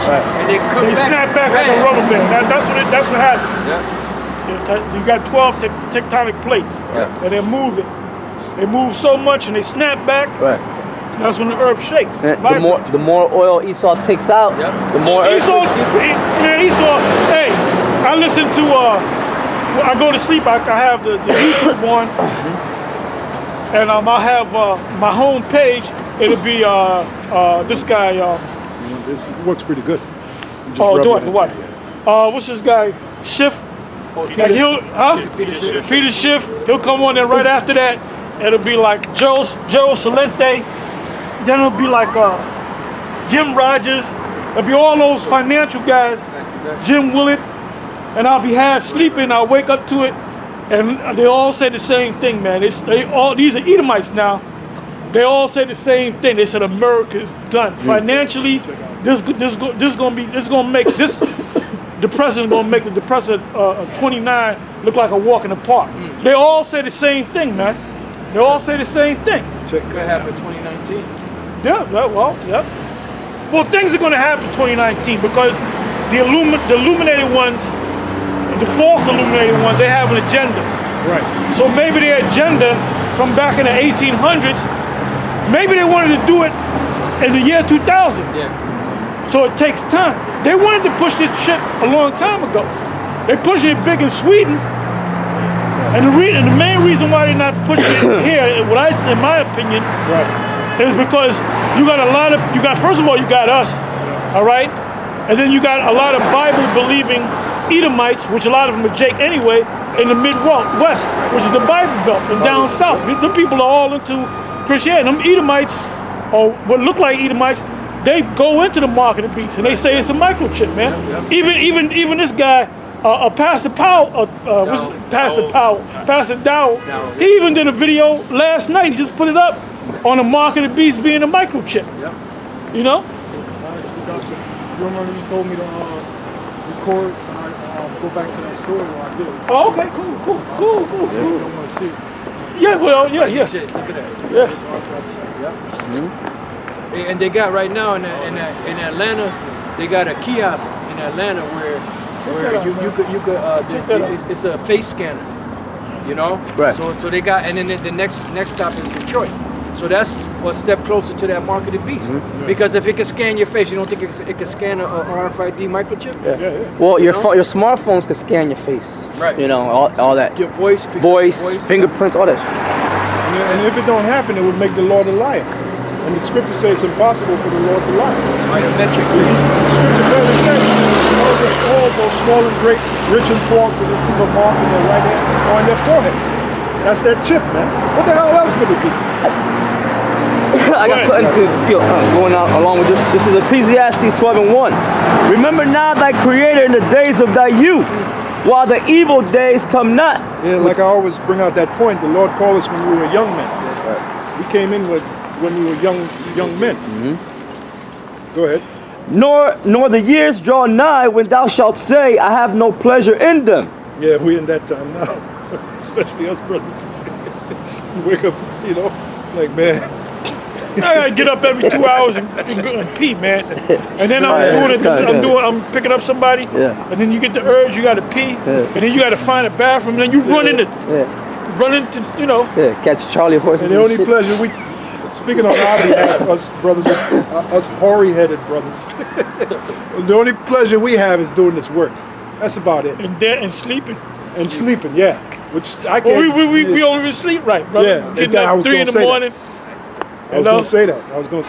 and they come They snap back like a rubber band. That's what happens. Yeah. You got 12 tectonic plates, and they're moving. They move so much and they snap back. Right. That's when the earth shakes. The more oil Esau takes out, the more Esau. Hey, I listen to. When I go to sleep, I have the YouTube on, and I have my home page. It'll be this guy. This works pretty good. Oh, do it. What? What's this guy? Schiff. Peter Schiff. He'll come on there right after that. It'll be like Joe Salente. Then it'll be like Jim Rogers. It'll be all those financial guys. Jim Willett. And I'll be half sleeping. I'll wake up to it, and they all say the same thing, man. These are Edomites now. They all say the same thing. They said America's done financially. The president's gonna make the depressor 29 look like a walk in the park. They all say the same thing, man. They all say the same thing. Could happen 2019. Well, things are gonna happen 2019 because the illuminated ones, the false illuminated ones, they have an agenda. Right. So maybe their agenda from back in the 1800s, maybe they wanted to do it in the year 2000. Yeah. So it takes time. They wanted to push this shit a long time ago. They're pushing it big in Sweden. And the main reason why they're not pushing it here, in my opinion, is because first of all, you got us, all right? And then you got a lot of Bible-believing Edomites, which a lot of them are Jake anyway, in the Midwest, which is the Bible Belt, and down south. Them people are all into Christianity. Them Edomites, or what look like Edomites, they go into the market of beasts, and they say it's a microchip, man. Even this guy, Pastor Powell, Pastor Dowell, he even did a video last night. He just put it up on the market of beasts being a microchip. You know? You remember you told me to record and I go back to that story where I did it. Oh, okay, cool. You don't want to see it. Yeah, well, yeah. Shit, look at that. And they got right now in Atlanta, they got a kiosk in Atlanta where you could it's a face scanner, you know. Right. So they got, and then the next stop is Detroit. So that's a step closer to that market of beast. Because if it can scan your face, you don't think it can scan a RFID microchip? Yeah. Well, your smartphones can scan your face. Right. You know, all that. Your voice, fingerprints, all that. And if it don't happen, it would make the Lord a liar. And the scripture says it's impossible for the Lord to lie. Biometrics. The scripture clearly says all those small and great, rich and poor, to receive a mark in their right hand or on their foreheads. That's their chip, man. What the hell else could it be? I got something to feel going on along with this. This is Ecclesiastes 12:1. Remember now thy creator in the days of thy youth, while the evil days come not. Yeah, like I always bring out that point, the Lord called us when we were young men. We came in when we were young men. Go ahead. Nor the years draw nigh when thou shalt say, I have no pleasure in them. Yeah, we're in that time now. Especially us brothers. You wake up, you know, like, man. I gotta get up every 2 hours and pee, man. And then I'm picking up somebody, and then you get the urge, you gotta pee, and then you gotta find a bathroom, and then you run into, you know. Yeah, catch Charlie horses. And the only pleasure speaking on our behalf, us brothers, us hoary-headed brothers, the only pleasure we have is doing this work. That's about it. And sleeping. And sleeping, yeah. Which I can't. Well, we don't even sleep right, brother. Yeah, getting up 3 in the morning. I was going to say that.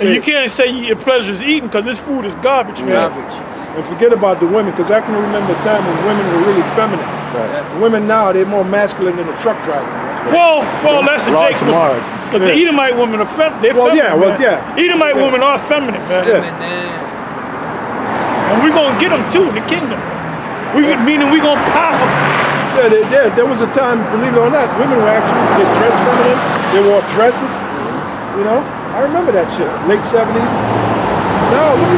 And you can't say your pleasure is eating because this food is garbage, man. And forget about the women, because I can remember a time when women were really feminine. Right. Women now, they're more masculine than a truck driver. Well, that's a Jake. Because the Edomite women are feminine. Edomite women are feminine, man. And we're going to get them too in the kingdom. Meaning we're going to pop them. Yeah, there was a time, believe it or not, women were actually dressed feminine. They wore dresses. You know, I remember that shit. Late 70s. No, look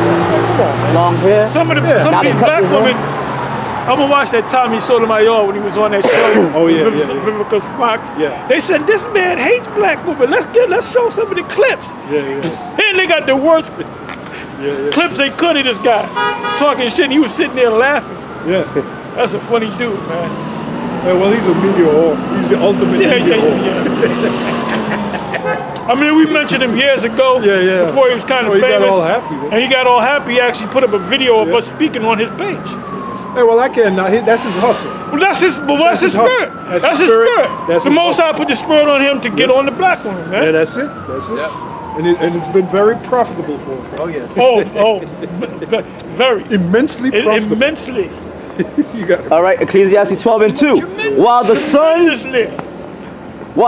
at that. Come on, man. Long hair. Some of these black women. I'm gonna watch that Tommy Sotomayor when he was on that show. Vivica Fox. Yeah. They said this man hates black women. Let's show some of the clips. Yeah. And they got the worst Yeah. clips they could of this guy talking shit. And he was sitting there laughing. Yeah. That's a funny dude, man. Yeah, well, he's a media whore. He's the ultimate media whore. I mean, we mentioned him years ago. Yeah. Before he was kind of He famous. got all happy. Man. And he got all happy. He actually put up a video of us speaking on his page. Hey, well, I can't. That's his hustle. Well, that's his spirit. That's That's his his spirit. spirit. That's The his Most High put the spirit on him to get on the black woman, man. Yeah, that's it. That's it. Yep. And it's been very profitable for him. Oh yes. Very. Immensely profitable. Immensely. You got it. All right, Ecclesiastes 12:2. While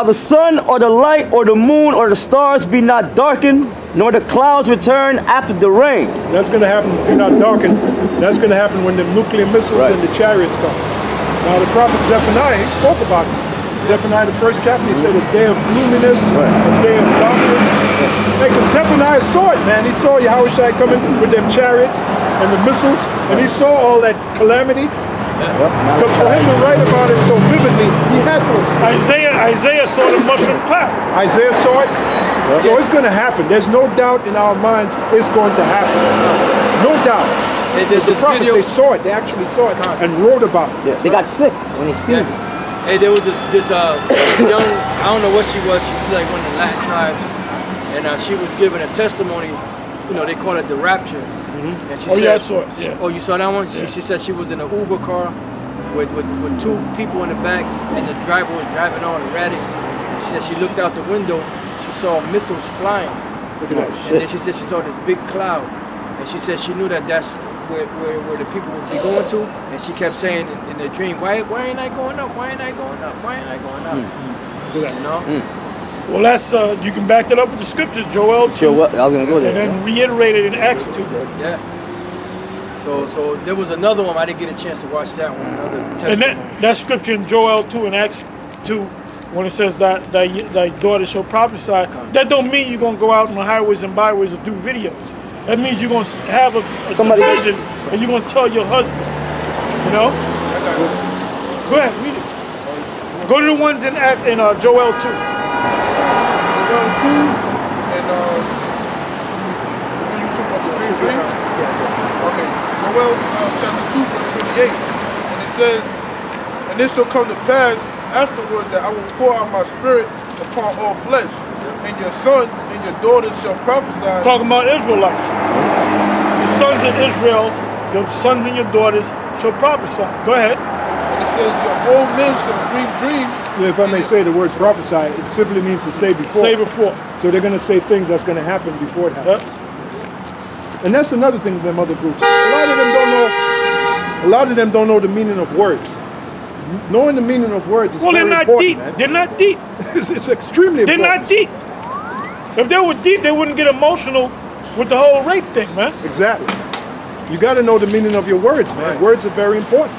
the sun or the light or the moon or the stars be not darkened, nor the clouds return after the rain. That's going to happen if you're not darkened. That's going to happen when the nuclear missiles and the chariots come. Now, the prophet Zephaniah, he spoke about it. Zephaniah, the first chapter, he said a day of gloominess, a day of darkness. Hey, because Zephaniah saw it, man. He saw Yahushua coming with them chariots and the missiles, and he saw all that calamity. Because for him to write about it so vividly, he had those. Isaiah saw the mushroom cloud. Isaiah saw it. So it's going to happen. There's no doubt in our minds it's going to happen. No doubt. There's The this prophets, video. they saw it. They actually saw it and wrote about it. They got sick when they seen it. Hey, there was this young, I don't know what she was like one of the Latin tribes, and she was giving a testimony. You know, they call it the rapture. And she said, I saw it. Yeah. Oh, you saw that one? She said she was in an Uber car with two people in the back, and the driver was driving all erratic. And she said she looked out the window, she saw missiles flying. Oh, And then she said she saw this big cloud, and she said she knew that's where the people would be going to, and she kept saying in the dream, why ain't I going up? Why ain't I going up? Why ain't I going up? You know? Well, that's you can back that up with the scriptures, Joel 2, I was gonna go and there. then reiterate it in Acts 2. Yeah. So there was another one. I didn't get a chance to watch that one. Another And testimony. that scripture in Joel 2 and Acts 2, when it says that thy daughter shall prophesy, that don't mean you're gonna go out on the highways and byways and do videos. That means you're gonna have a vision and you're gonna tell your husband. You know? Go ahead, read it. Go to the ones in Joel 2. Joel 2 and you talking about the dreams? Okay. Joel chapter 2 verse 28. And it says, and it shall come to pass afterward that I will pour out my spirit upon all flesh, and your sons and your daughters shall prophesy. Talking about Israelites. The sons of Israel, your sons and your daughters shall prophesy. Go ahead. And it says, your old men shall dream dreams. Yeah, if I may say the word prophesy, it simply means to say before. Say before. So they're going to say things that's going to happen before it happens. And that's another thing with them other groups. A lot of them don't know the meaning of words. Knowing the meaning of words is Well, they're very not important, deep. man. They're not deep. It's extremely They're important. not deep. If they were deep, they wouldn't get emotional with the whole rape thing, man. Exactly. You got to know the meaning of your words, man. Right. Words are very important.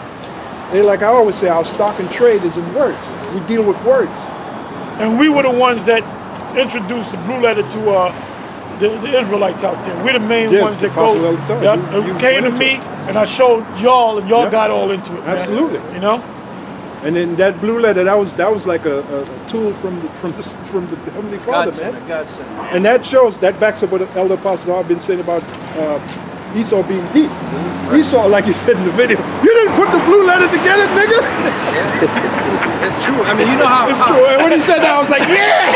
Like I always say, our stock and trade is in words. We deal with words. And we were the ones that introduced the blue letter to the Israelites out there. We're the main Yes, ones that Apostle go. Elton. Yep. You It came to went me, into and I showed y'all, and y'all Yep. got all into it. Man. Absolutely. You know. And then that blue letter, that was like a tool from the Heavenly Father, Godsend, man. a godsend. And that backs up what Elder Apostle I've been saying about Esau being deep. Esau, like you said in the video, you didn't put the blue letter together, nigga. It's true. I mean, you know how. It's true. And when he said that, I was like, yeah.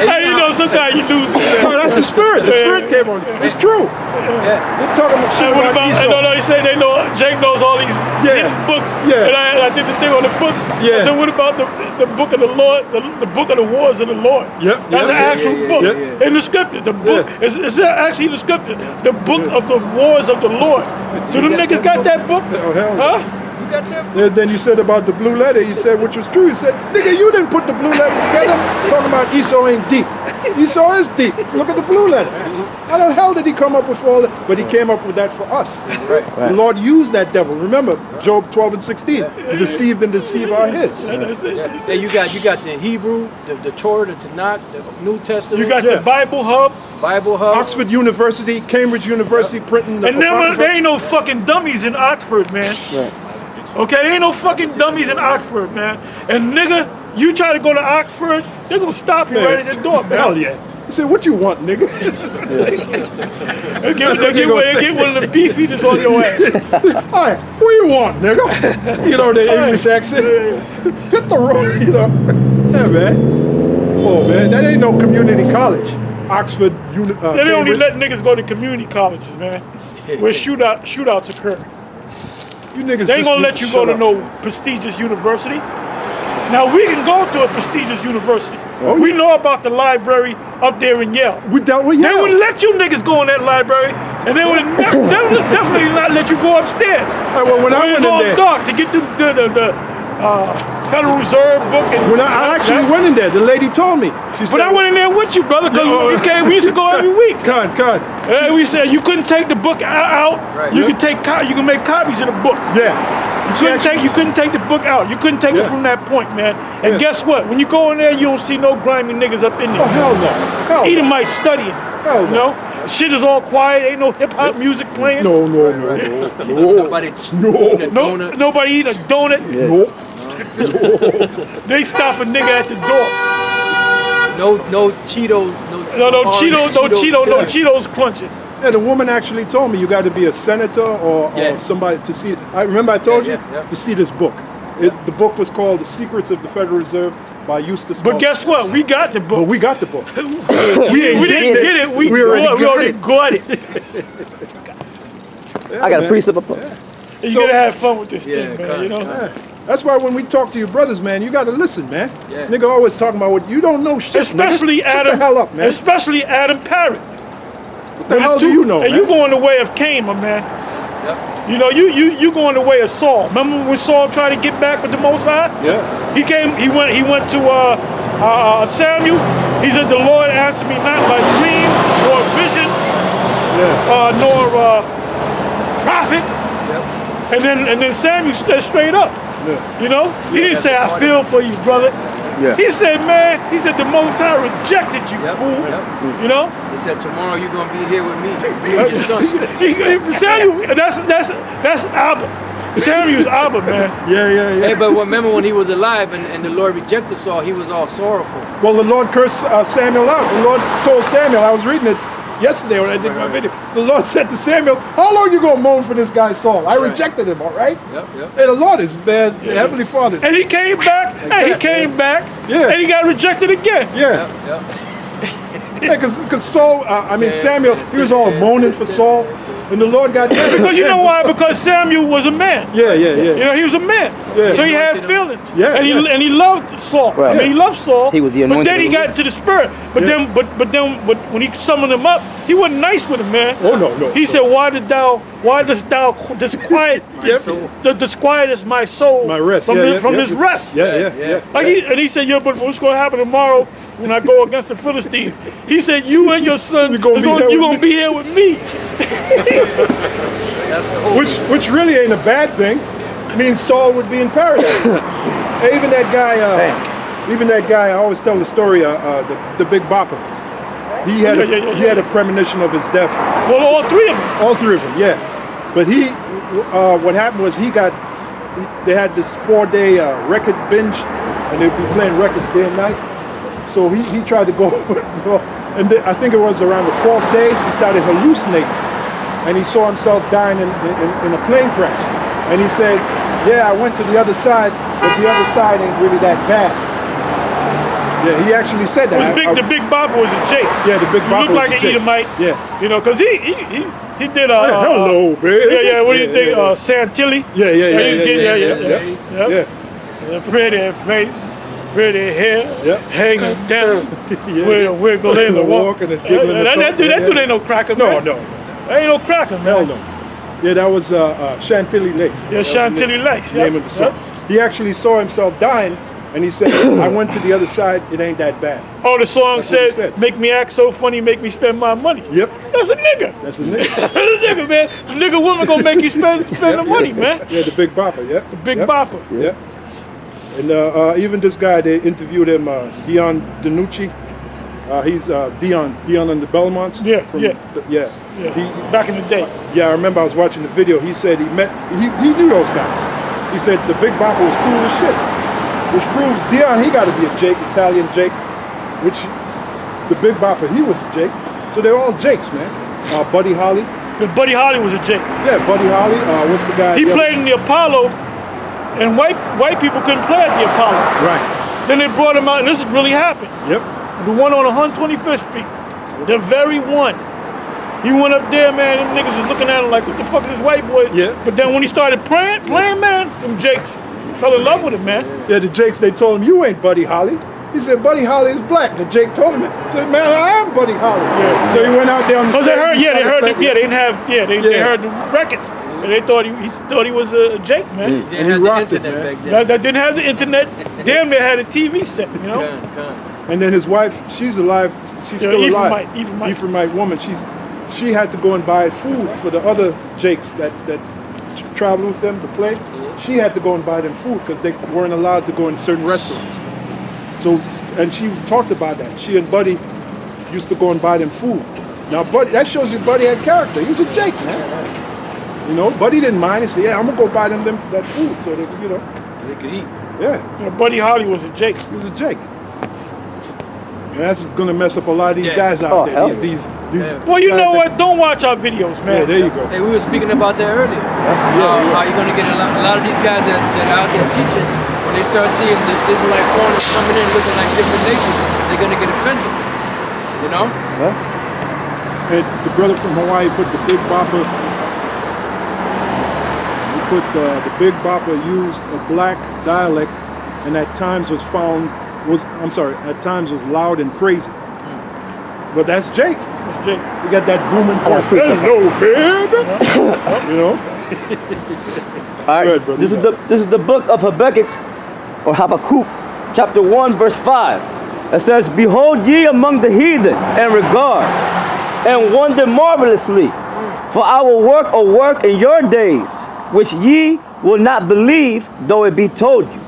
Hey, you know, sometimes you lose it. No, that's the spirit. The spirit came on. It's true. Yeah. They're talking about shit And what about about, Esau. no, they say they know, Jake knows all these hidden books. Yeah. And I did the thing on the books. Yeah. I said, what about the book of the Lord, the book of the wars of the Lord? Yep. That's an actual book yeah. in the scriptures. The book is actually in the scriptures. The book of the wars of the Lord. Do them niggas got that book? Oh, hell no. Huh? You got that? And then you said about the blue letter, you said, which was true. You said, nigga, you didn't put the blue letter together. Talking about Esau ain't deep. Esau is deep. Look at the blue letter. How the hell did he come up with all that? But he came up with that for us. Right. The Lord used that devil. Remember, Job 12 and 16. He deceived and deceive our heads. That's it. Yeah. Hey, you got the Hebrew, the Torah, the Tanakh, the New Testament. You got the Bible Hub. Bible Hub. Oxford University, Cambridge University printing the And there ain't no fucking dummies in Oxford, man. Okay, ain't no fucking dummies in Oxford, man. And nigga, you try to go to Oxford, they're gonna stop you right at the door, man. Hell yeah. He said, what you want, nigga? They get one of the beef eaters on your ass. All right, what you want, nigga? You know, the English accent. Hit the road, you know. Yeah, man. Oh, man, that ain't no community college. Oxford, They only let niggas go to community colleges, man, where shootouts occur. You niggas They ain't just gonna need let you shut go to up. no prestigious university. Now we can go to a prestigious university. Oh, We know about the library up there in Yale. We dealt with They Yale. wouldn't let you niggas go in that library, and they would definitely not let you go upstairs. Well, when I It's went in all there, dark to get the Federal Reserve book. And when I actually went in there, the lady told me. She said, But I went in there with you, brother, because we used to go every week. Con. And we said you couldn't take the book out. Right. You could you can make copies of the book. Yeah. You couldn't take the book out. You couldn't take it Yeah. from that point, man. And Yeah. guess what? When you go in there, you don't see no grimy niggas up in Oh, there. hell no. Hell no. Edomites studying. Hell You know? Shit is all quiet. Ain't no hip hop music playing. No. Nobody eat a donut. Nobody eat a donut. No. They stop a nigga at the door. No Cheetos. No orange Cheetos crunching. Yeah, the woman actually told me you got to be a senator or somebody to see. I remember I told you to see this book. The book was called The Secrets of the Federal Reserve by Eustace. But guess what? We got the But book. we got the book. We didn't get it. We already got it. I got a precept up. You gotta have fun with this Yeah, thing, man. You know. Yeah. That's why when we talk to your brothers, man, you got to listen, man. Yeah. Nigga always talking about what you don't know shit. Especially nigga. Shut Adam. the hell up, man. Especially Adam Parrott. What the hell do you know, And man? you going the way of Cain, my man. Yep. You know, you going the way of Saul. Remember when Saul tried to get back with the Most High? Yeah. He went to Samuel. He said, "The Lord answered me not by dream nor vision, Yeah. nor prophet." Yep. And then Samuel said straight up. Yeah. You know, he didn't say, "I feel for you, brother." Yeah. He said, "Man," he said, "the Most High rejected you, Yep. fool." Yep. You know. He said tomorrow you're gonna be here with me, me and your son. Samuel, that's Abba. Samuel's Abba, man. Yeah. Hey, but remember when he was alive and the Lord rejected Saul, he was all sorrowful. Well, the Lord cursed Samuel out. The Lord told Samuel, I was reading it yesterday when I did my video. The Lord said to Samuel, how long you gonna moan for this guy Saul? I rejected him, all right? Yep. Hey, the Lord is bad. The Heavenly Father. And he came back, and he came back, Yeah. and he got rejected again. Yeah, Yep. because Saul, Samuel, he was all moaning for Saul, and the Lord got Because you know why? Because Samuel was a man. Yeah. You know, he was a man. Yeah. So he had feelings. Yeah, And he loved Saul. Right. I mean, he loved Saul. He was the But anointed then he of the got into the spirit. But Yeah. then when he summoned him up, he wasn't nice with him, man. Oh, no. He said, why dost thou disquiet my soul My rest. from Yeah, this rest? Yeah. And he said, but what's going to happen tomorrow when I go against the Philistines? He said, you and your son, you're gonna going to be here with me. That's cool. Which really ain't a bad thing. It means Saul would be in paradise. Hey, even that guy, I always tell the story, the Big Bopper. He had a premonition of his death. Well, all three of them. All three of them, yeah. But what happened was they had this 4-day record binge, and they'd be playing records day and night. So he tried to go, and I think it was around the 4th day, he started hallucinating. And he saw himself dying in a plane crash. And he said, yeah, I went to the other side, but the other side ain't really that bad. Yeah, he actually said that. The Big Bopper was a Jake. Yeah, the Big He Bopper looked like was an a Jake. Edomite. Yeah. You know, because he did hello, baby. Yeah, what do you think? Santilli? Yeah. Pretty face, pretty hair, hanging down with a wiggle in the walk. And a giggle in the That dude ain't no cracker, man. No. That ain't no cracker, man. Hell no. Yeah, that was Chantilly Lace. Yeah, Chantilly Lace. Name of the song. He actually saw himself dying, and he said, I went to the other side, it ain't that bad. Oh, the song That's what he said, said. make me act so funny, make me spend my money. Yep. That's a nigga. That's his name. That's a nigga, man. The nigga woman gonna make you spend the money, man. Yeah, the Big Bopper, yeah. The Big Bopper. Yeah. And even this guy, they interviewed him, Dion DiNucci. He's Dion and the Belmonts. Yeah. Back in the day. I remember I was watching the video. He said he knew those guys. He said the Big Bopper was cool as shit. Which proves Dion, he got to be a Jake, Italian Jake. Which the Big Bopper, he was a Jake. So they're all Jakes, man. Buddy Holly. But Buddy Holly was a Jake. Yeah, Buddy Holly. What's the guy? He played in the Apollo, and white people couldn't play at the Apollo. Right. Then they brought him out, and this really happened. Yep. The one on 125th Street, the very one. He went up there, man. Them niggas was looking at him like, what the fuck is this white boy? Yeah. But then when he started playing, man, them Jakes fell in love with him, man. Yeah, the Jakes, they told him, you ain't Buddy Holly. He said, Buddy Holly is black. The Jake told him, he said, man, I am Buddy Holly. Yeah. So he went out there on the Because stage. they heard the records. And they thought he was a Jake, man. They And had he the rocked it, internet man. back then. That didn't have the internet. Damn, they had a TV set, you know? And then his wife, she's alive. She's Yeah, still alive. Ephraimite woman. She had to go and buy food for the other Jakes that traveled with them to play. She had to go and buy them food because they weren't allowed to go in certain restaurants. So, and she talked about that. She and Buddy used to go and buy them food. Now, Buddy, that shows you Buddy had character. He was a Jake, man. You know, Buddy didn't mind. He said, yeah, I'm going to go buy them that food so they could, They could eat. Yeah. Buddy Holly was a Jake. He was a Jake. And that's going to mess up a lot of these guys out there. hell. These Well, you guys know that- what? Don't watch our videos, Yeah, man. there you go. Hey, we were speaking about that earlier. How you're going to get a lot of these guys that are out there teaching, when they start seeing the Israelite foreigners coming in looking like different nations, they're going to get offended. You know? And the brother from Hawaii put the Big Bopper. He put the Big Bopper used a black dialect, and at times was at times was loud and crazy. But that's Jake. That's Jake. You got that booming voice. Hello, baby. You know. All right, Good, brother. this is the book of Habakkuk, or Habakkuk, chapter 1, verse 5. It says, behold ye among the heathen, and regard, and wonder marvelously. For I will work a work in your days, which ye will not believe, though it be told you.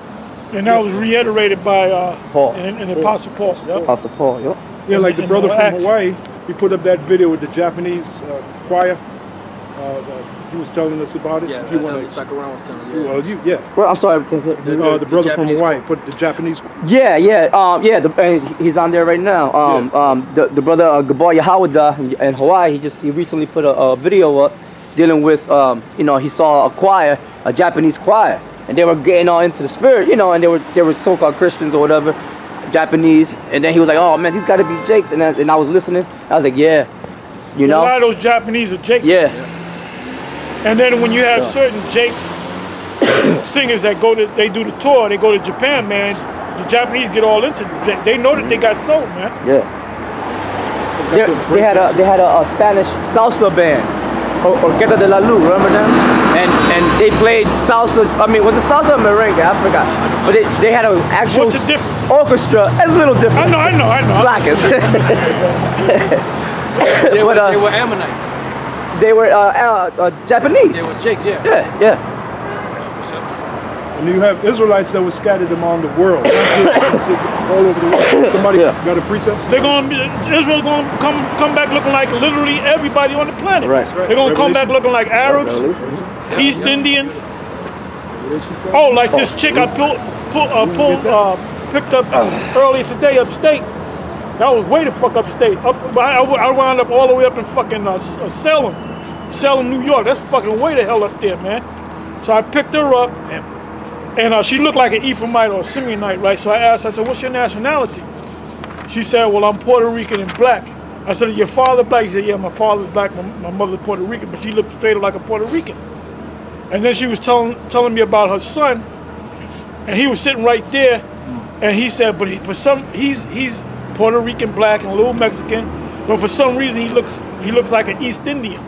And that was reiterated by Paul. in Apostle Paul. Yep. Apostle Paul, yep. Yeah, like the in brother the from Acts. Hawaii, he put up that video with the Japanese choir. He was telling us about it. Yeah, If you want to, Sakaran was telling you. well, Well, I'm sorry. the brother from Japanese Hawaii put the Japanese. He's on there right now. The brother Gabar Yahawada in Hawaii, he recently put a video up dealing with, he saw a choir, a Japanese choir, and they were getting all into the spirit, and they were so-called Christians or whatever, Japanese, and then he was like, oh man, these got to be Jakes, and I was listening, I was like, yeah, A lot of those Japanese are Jakes. yeah. And then when you have certain Jakes singers that they do the tour, they go to Japan, man. The Japanese get all into Jake. They know that they got soul, man. Yeah. They had a Spanish salsa band, Orquesta de la Luz, remember them? And they played salsa. I mean, was it salsa or merengue? I forgot. But they had an actual What's the difference? orchestra. It's a little different. I know. Slackers. They But, were Ammonites. they were Japanese. They were Jakes, yeah. Yeah. And you have Israelites that were scattered among the world, not just all over the world. Somebody got a precept? Israel's gonna come back looking like literally everybody on the planet. Right. They're gonna come back looking like Arabs, East Indians. Oh, like this chick I picked up earlier today upstate. That was way the fuck upstate. I wound up all the way up in fucking Salem, New York. That's fucking way the hell up there, man. So I picked her up, and she looked like an Ephraimite or a Simeonite, right? So I asked, I said, what's your nationality? She said, well, I'm Puerto Rican and black. I said, is your father black? She said, yeah, my father's black, my mother's Puerto Rican, but she looked straight up like a Puerto Rican. And then she was telling me about her son, and he was sitting right there, and he said, but he's Puerto Rican, black, and a little Mexican, but for some reason he looks like an East Indian,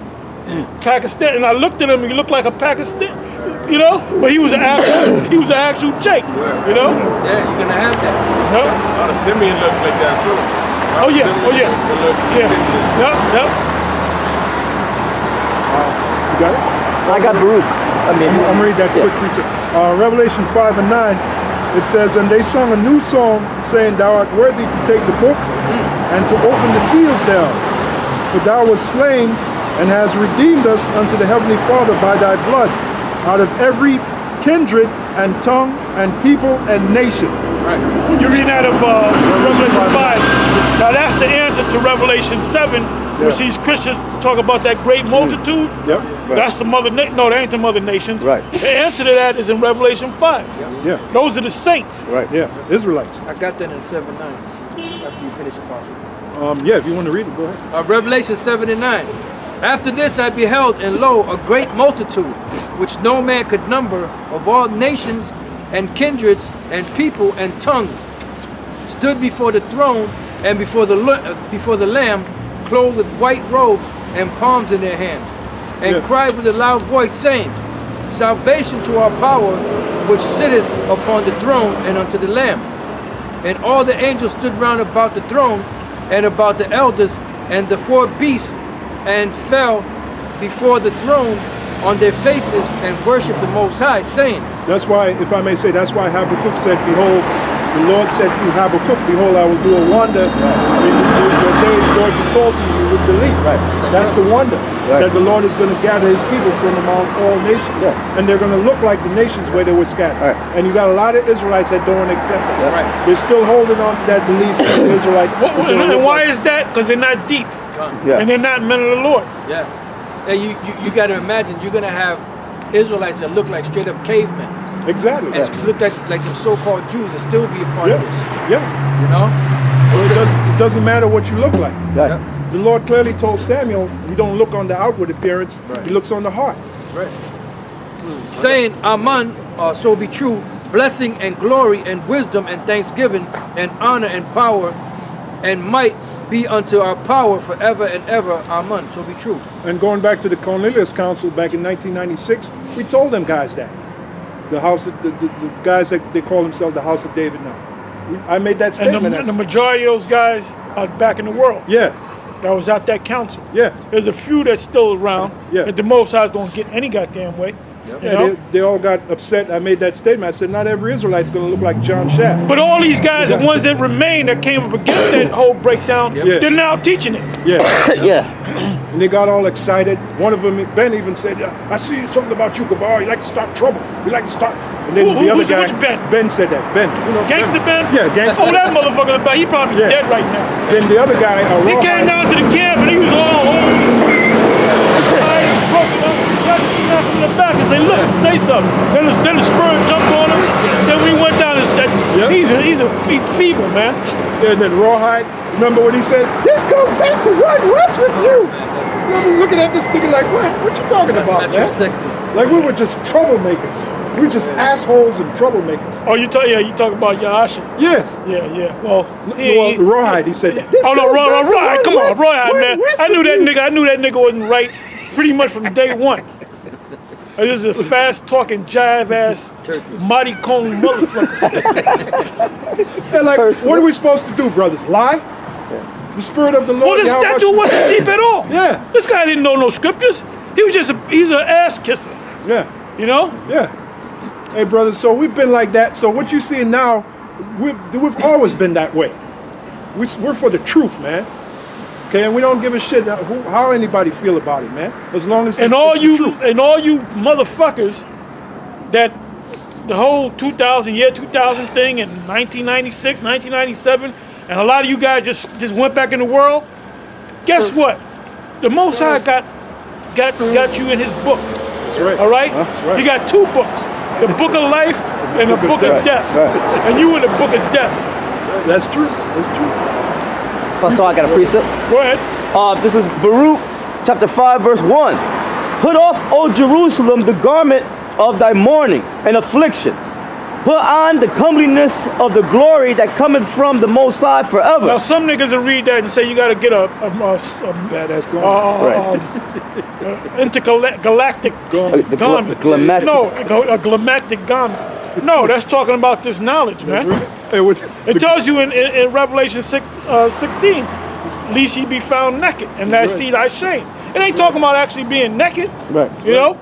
Pakistan. And I looked at him, he looked like a Pakistan, but he was an actual Jake, Yeah, you're gonna have that. No? A lot of Simeon look like that too. Oh yeah. Yeah. Yep. You got it? I got Baruch. I'm reading that quick precept. Revelation 5 and 9, it says, and they sung a new song, saying, thou art worthy to take the book and to open the seals thereof. For thou wast slain and hast redeemed us unto the heavenly Father by thy blood out of every kindred and tongue and people and nation. You're reading out of Revelation 5. Now that's the answer to Revelation 7, which these Christians talk about that great multitude. Yep. That's the mother. No, that ain't the mother nations. Right. The answer to that is in Revelation 5. Yeah. Those are the saints. Right. Yeah. Israelites. I got that in 7:9. After you finish, Apostle. Yeah, if you want to read it, go ahead. Revelation 7:9. After this I beheld, and lo, a great multitude, which no man could number, of all nations and kindreds and people and tongues, stood before the throne and before the Lamb, clothed with white robes and palms in their hands, and cried with a loud voice, saying, Salvation to our power, which sitteth upon the throne, and unto the Lamb. And all the angels stood round about the throne, and about the elders, and the four beasts, and fell before the throne on their faces, and worshiped the Most High, saying, That's why, if I may say, that's why Habakkuk said, behold, the Lord said to Habakkuk, behold, I will do a wonder. In your days, Lord, you called to you would believe. That's the wonder. That the Lord is going to gather his people from among all nations. And they're going to look like the nations where they were scattered. And you got a lot of Israelites that don't accept it. They're still holding on to that belief that the Israelites. And why is that? Because they're not deep. And they're not men of the Lord. Yeah. And you got to imagine, you're going to have Israelites that look like straight up cavemen. Exactly. And look like the so-called Jews that still be a part of this. You know? So it doesn't matter what you look like. Yeah. The Lord clearly told Samuel, he don't look on the outward appearance, he looks on the heart. That's right. Saying, Amen, so be true, blessing and glory and wisdom and thanksgiving and honor and power and might be unto our power forever and ever. Amen. So be true. And going back to the Cornelius Council back in 1996, we told them guys that. The house, the guys that they call themselves the House of David now. I made that statement. And the majority of those guys are back in the world. Yeah. That was at that council. Yeah. There's a few that's still around. Yeah. That the Most High is going to get any goddamn way. Yeah, they all got upset. I made that statement. I said, not every Israelite's going to look like John Shaft. But all these guys, the ones that remain, that came up against that whole breakdown, they're now teaching it. Yeah. And they got all excited. One of them, Ben, even said, I see something about you, Gabar. You like to start trouble. You like to start... And then the other guy, Ben said that. Ben. You know, Gangsta Ben? Yeah, Gangsta Ben. Oh, that motherfucker, he probably dead right now. Then the other guy, he came down to the camp and he was all snap him in the back and say, look, say something. Then the Spurs jumped on him. Then we went down. He's a feeble, man. And then Rawhide, remember what he said? This goes back to one West with you. You know, looking at this nigga like, what you talking about, man? Sexy. Like we were just troublemakers. We were just assholes and troublemakers. Oh, you talk about Yahasha? Yeah. Well, Rawhide, he said. Oh no, Rawhide, come on, Rawhide, man. I knew that nigga wasn't right pretty much from day one. This is a fast-talking, jive-ass, mighty cone motherfucker. And like, what are we supposed to do, brothers? Lie? The Spirit of the Lord. Well, that dude wasn't deep at all. Yeah. This guy didn't know no scriptures. He was he's an ass kisser. Yeah. You know? Yeah. Hey, brothers, so we've been like that. So what you're seeing now, we've always been that way. We're for the truth, man. Okay, and we don't give a shit how anybody feel about it, man. As long as and all you motherfuckers that the whole 2000 thing in 1996, 1997, and a lot of you guys just went back in the world. Guess what? The Most High got you in His book. That's right. All right? Right. He got two books: the Book of Life and the Book of Death. And you in the Book of Death. That's true. That's true. Pastor, I got a precept. Go ahead. This is Baruch chapter 5 verse 1. Put off, O Jerusalem, the garment of thy mourning and affliction. Put on the comeliness of the glory that cometh from the Most High forever. Now some niggas will read that and say you got to get a badass garment. Intergalactic garment. No, a galactic garment. No, that's talking about this knowledge, man. It tells you in Revelation 16, least ye be found naked, and that see thy shame. It ain't talking about actually being naked, you know?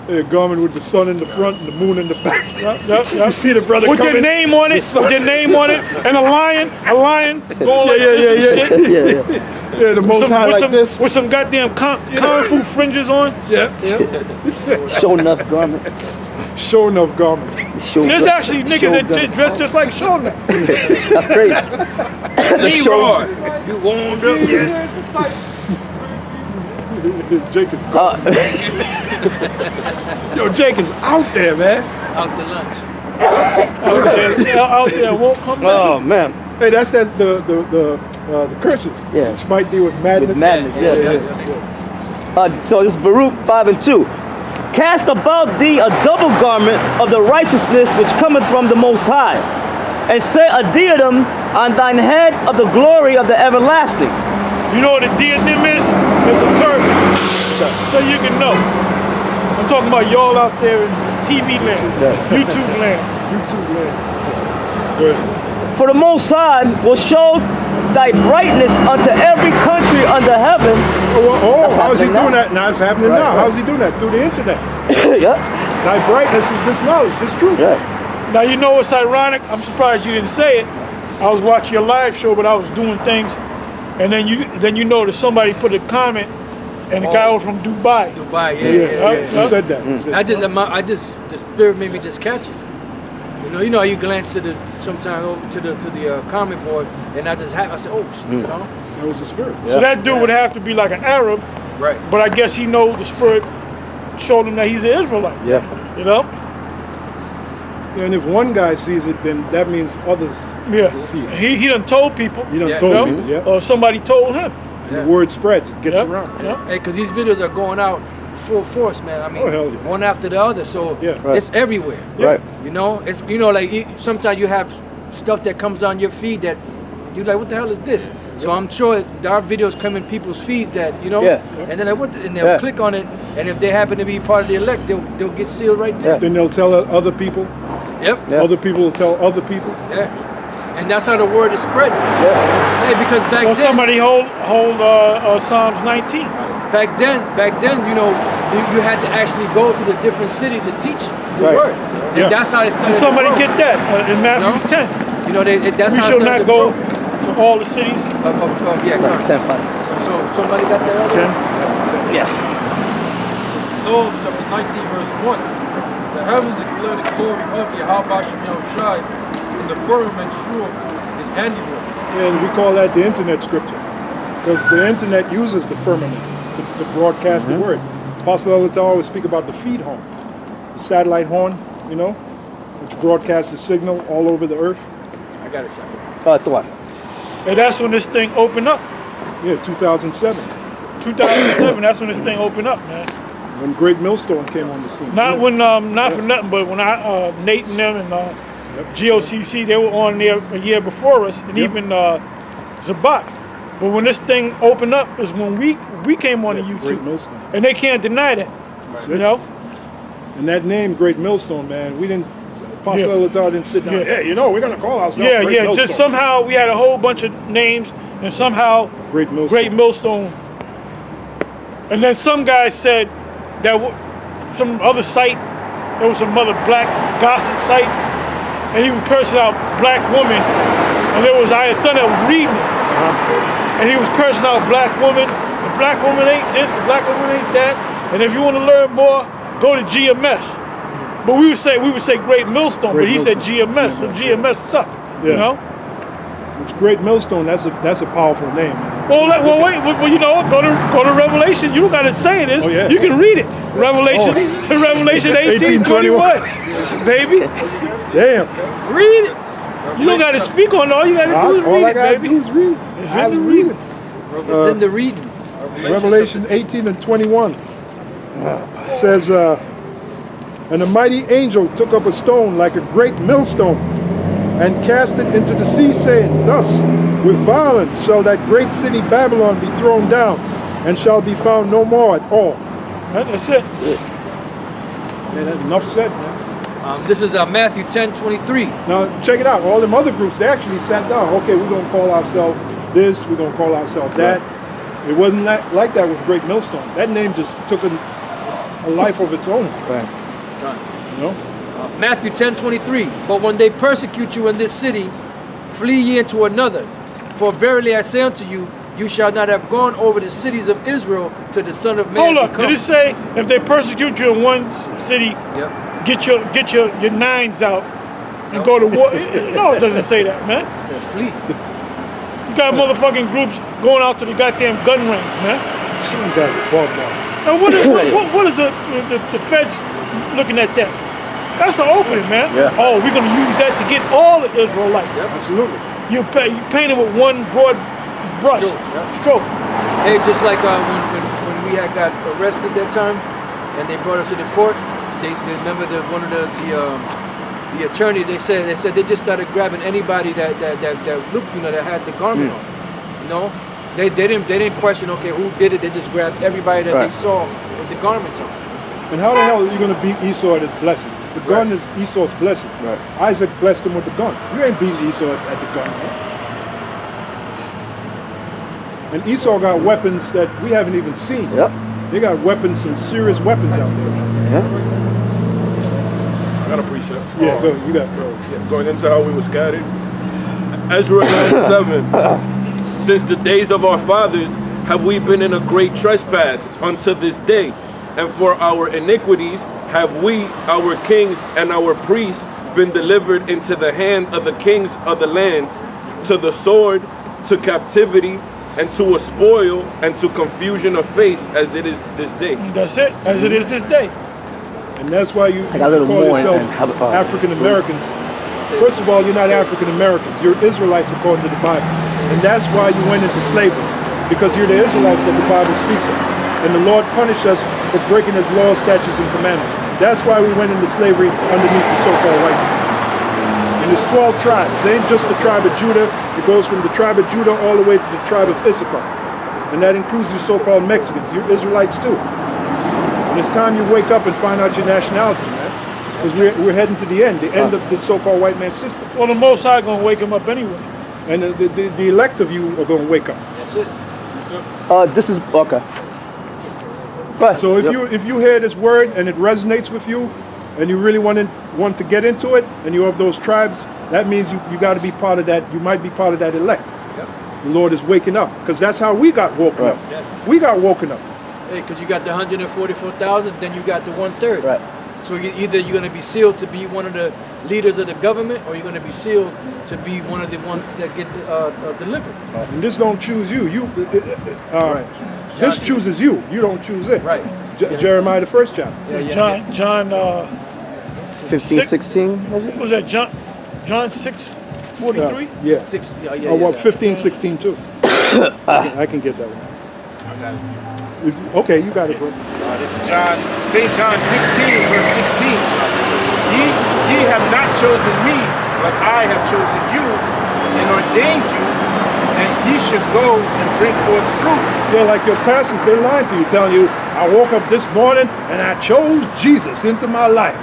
A garment with the sun in the front and the moon in the back. You see the brother with their name on it, and a lion going like this and shit. Yeah, the Most High like this. With some goddamn kung fu fringes on. Yeah. Show enough garment. Show enough garment. There's actually niggas that dress just like Shona. That's crazy. Leroy, you warmed up yet? Jake is gone. Yo, Jake is out there, man. Out to lunch. Out there won't come back. Oh man. Hey, that's the curses. Yeah. Smite thee with madness. With madness, yes. So this is Baruch 5:2. Cast about thee a double garment of the righteousness which cometh from the Most High, and set a diadem on thine head of the glory of the everlasting. You know what a diadem is? It's a turban. So you can know. I'm talking about y'all out there in TV land, YouTube land. YouTube land. Good. For the Most High will show thy brightness unto every country under heaven. How's he happening doing now. that? Now it's happening Right, now. right. How's he doing that? Through the internet. Yeah. Thy brightness is this knowledge, this truth. Yeah. Now you know what's ironic? I'm surprised you didn't say it. I was watching your live show, but I was doing things, and then you noticed somebody put a comment, and the guy was from Dubai. Dubai, Yeah, you said that. You said The spirit made me just catch it. You know how you glance to sometimes over to the comment board, and I said, oh, you know, that was the spirit. So that dude would have to be like an Arab, right? but I guess he knows the spirit showed him that he's an Israelite. Yeah. You know? And if one guy sees it, then that means others Yeah. see it. He done told people. You done Yeah. told You know? me, yeah. Or somebody told him. And the word spreads, it gets Yep. around. Yep. Hey, because these videos are going out full force, man. I mean, Oh, hell yeah. one after the other, so Yeah. Right. it's everywhere. Right. You know, it's like sometimes you have stuff that comes on your feed that you're like, what the hell is this? So I'm sure there are videos come in people's feeds that Yeah. and then and they'll Yeah. click on it, and if they happen to be part of the elect, they'll get sealed right there. Then they'll tell other people. Yep. Yeah. Other people will tell other people. Yeah. And that's how the word is spread. Yeah. Hey, because back Or then, somebody hold Psalms 19. back then, you had to actually go to the different cities to teach the Right. word, and Yeah. that's how it started. And to somebody grow. get that in Matthew 10. You know, that's We how shall it started not to go grow. to all the cities. Yeah, Right. correct. 10:5. So somebody got that other? 10. Yeah. Psalm chapter 19 verse 1. The heavens declare the glory of Yahweh Shem Yahushai, and the firmament sure his handiwork. And we call that the internet scripture. Because the internet uses the firmament to broadcast the word. Apostle Elatar always speak about the feed horn. The satellite horn, you know, which broadcasts the signal all over the earth. I got it, second. Tuan. And that's when this thing opened up. Yeah, 2007. 2007, that's when this thing opened up, man. When Great Millstone came on the scene. Not when, not for nothing, but when Nate and them and GOCC, they were on there a year before us, and even Zabak. But when this thing opened up is when we came on to Great YouTube, Millstone. and they can't deny that. That's You it. know, And that name, Great Millstone, man, we didn't, Apostle Yeah. Elatar didn't sit down, Yeah. hey, you know, we're going to call ourselves yeah, Great yeah. Millstone. Just somehow we had a whole bunch of names, and somehow Great Millstone. Great Millstone. And then some guy said that some other site, there was some other black gossip site, and he was cursing out black women, and there was Ayatollah that was reading it, and he was cursing out black women. The black woman ain't this, the black woman ain't that. And if you want to learn more, go to GMS. But we would say Great Millstone, Great but he said Millstone. GMS, so GMS stuck. You Yeah. know. Which Great Millstone, that's a powerful name. Well, well, you know what? Go to Revelation. You don't got to say this. Oh, yeah. You can read it. Revelation 18:21. Baby, Damn. read it. You don't got to speak on it. All you got to do is All read I it, gotta baby. do is read. It's I in the was reading. It's in the reading. Revelation 18:21 says, and a mighty angel took up a stone like a great millstone and cast it into the sea, saying, thus with violence shall that great city Babylon be thrown down, and shall be found no more at all. That's it. Man, that's enough said, man. This is Matthew 10:23. Now check it out. All them other groups, they actually sat down. Okay, we're gonna call ourselves this. We're gonna call ourselves that. It wasn't like that with Great Millstone. That name just took a life of its own. Right. You know. Matthew 10:23. But when they persecute you in this city, flee ye into another. For verily I say unto you, you shall not have gone over the cities of Israel to the Son of Man. Hold to up. come. Did it say if they persecute you in one city, Yep. get your nines out and go to war. No, it doesn't say that, man. It's a fleet. You got motherfucking groups going out to the goddamn gun range, man. Some guys are barbaric. Now what is the feds looking at that? That's an opening, man. Yeah. Oh, we're gonna use that to get all the Israelites. Absolutely. You paint it with one broad brush, stroke. Hey, just like when we had got arrested that time, and they brought us to the court. They remember one of the attorneys. They said they just started grabbing anybody that looked, that had the garment on. You know, they didn't question, okay, who did it. They just grabbed everybody that they saw with the garments on. And how the hell are you going to beat Esau at his blessing? The gun is Esau's blessing. Right. Isaac blessed him with the gun. You ain't beating Esau at the gun, man. And Esau got weapons that we haven't even seen. Yep. They got weapons, some serious weapons out there. Yeah. I got a precept. Yeah, go, you got Going into how we were scattered. Ezra 9:7. Since the days of our fathers have we been in a great trespass unto this day, and for our iniquities have we, our kings and our priests, been delivered into the hand of the kings of the lands, to the sword, to captivity, and to a spoil, and to confusion of face, as it is this day. That's it, as it is this day. And that's why you got a little call more yourself and have African Americans. First of all, you're not African Americans. You're Israelites according to the Bible. And that's why you went into slavery, because you're the Israelites that the Bible speaks of. And the Lord punished us for breaking his laws, statutes, and commandments. That's why we went into slavery underneath the so-called white man. And there's 12 tribes. It ain't just the tribe of Judah. It goes from the tribe of Judah all the way to the tribe of Issachar. And that includes you so-called Mexicans. You're Israelites too. And it's time you wake up and find out your nationality, man. Because we're heading to the end of this so-called white man system. Well, the Most High gonna wake him up anyway. And the elect of you are going to wake up. That's it. This is okay. Right. So if you hear this word and it resonates with you, and you really want to get into it, and you have those tribes, that means you got to be part of that. You might be part of that elect. Yep. The Lord is waking up, because that's how we got woken up. Yeah. We got woken up. Hey, because you got the 144,000, then you got the 1/3. Right. So either you're going to be sealed to be one of the leaders of the government, or you're going to be sealed to be one of the ones that get delivered. And this don't choose you. Right. This chooses you. You don't choose it. Right. Jeremiah the 1st chapter. John 15, 16, was it? what was that John 6:43? Yeah. 6. Oh, well, 15, 16 too. I can get that one. I got it. Okay, you got it, bro. This is St. John 15, verse 16. Ye have not chosen me, but I have chosen you and ordained you, and ye should go and bring forth fruit. Yeah, like your pastors, they're lying to you, telling you, I woke up this morning and I chose Jesus into my life.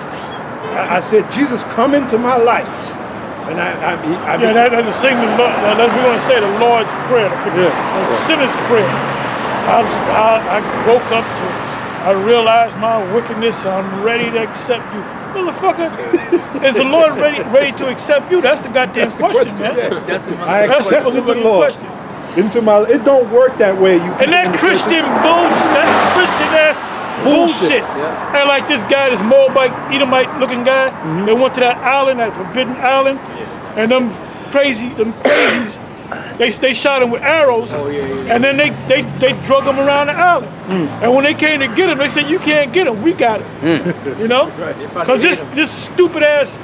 I said, Jesus, come into my life. And that's the sing the Lord. That's we're gonna say the Lord's prayer, the sinner's prayer. I woke up to it. I realized my wickedness. I'm ready to accept you, motherfucker. Is the Lord ready to accept you? That's the goddamn question, man. That's the I That's accepted the motherfucking Lord question. into my. It don't work that way. And that Christian bullshit. That's Christian ass bullshit. Yeah. And like this guy, this Moabite, Edomite looking guy, they went to that island, that forbidden island, and them crazies, they shot him with arrows, and then they drug him around the island. And when they came to get him, they said, you can't get him, we got him. You know? Because this stupid ass,